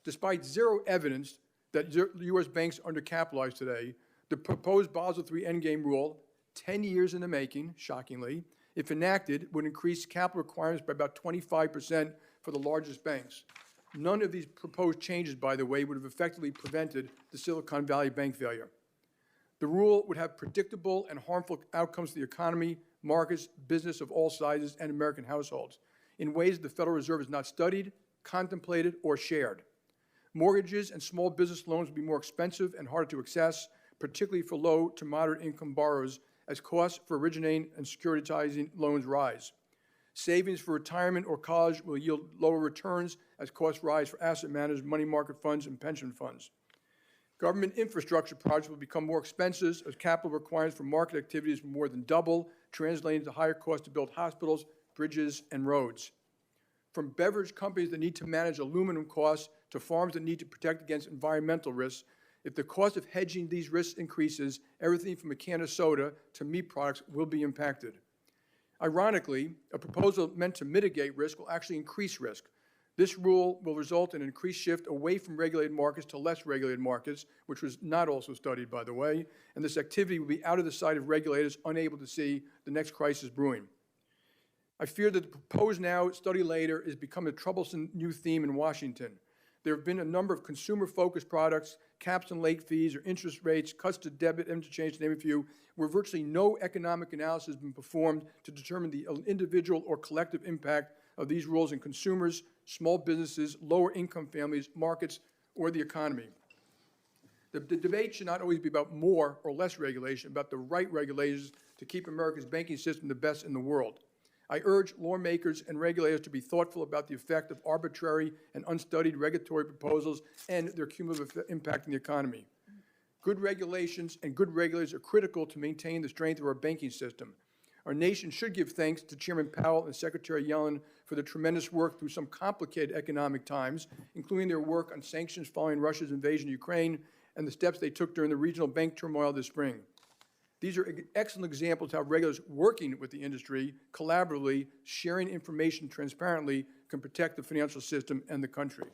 Despite zero evidence that U.S. banks are undercapitalized today, the proposed Basel III Endgame rule, 10 years in the making, shockingly, if enacted, would increase capital requirements by about 25% for the largest banks. None of these proposed changes, by the way, would have effectively prevented the Silicon Valley bank failure. The rule would have predictable and harmful outcomes to the economy, markets, business of all sizes, and American households in ways the Federal Reserve has not studied, contemplated, or shared. Mortgages and small business loans would be more expensive and harder to access, particularly for low to moderate income borrowers, as costs for originating and securitizing loans rise. Savings for retirement or college will yield lower returns as costs rise for asset managers, money market funds, and pension funds. Government infrastructure projects will become more expensive as capital requirements for market activities will more than double, translating to higher costs to build hospitals, bridges, and roads. From beverage companies that need to manage aluminum costs to farms that need to protect against environmental risks, if the cost of hedging these risks increases, everything from a can of soda to meat products will be impacted. Ironically, a proposal meant to mitigate risk will actually increase risk. This rule will result in an increased shift away from regulated markets to less regulated markets, which was not also studied, by the way, and this activity will be out of the sight of regulators unable to see the next crisis brewing. I fear that the proposed now, study later is becoming a troublesome new theme in Washington. There have been a number of consumer-focused products, caps and late fees or interest rates, cuts to debit interchange, to name a few, where virtually no economic analysis has been performed to determine the individual or collective impact of these rules in consumers, small businesses, lower-income families, markets, or the economy. The debate should not always be about more or less regulation, about the right regulations to keep America's banking system the best in the world. I urge lawmakers and regulators to be thoughtful about the effect of arbitrary and unstudied regulatory proposals and their cumulative impact on the economy. Good regulations and good regulators are critical to maintain the strength of our banking system. Our nation should give thanks to Chairman Powell and Secretary Yellen for their tremendous work through some complicated economic times, including their work on sanctions following Russia's invasion of Ukraine and the steps they took during the regional bank turmoil this spring. These are excellent examples of how regulators working with the industry, collaboratively, sharing information transparently, can protect the financial system and the country.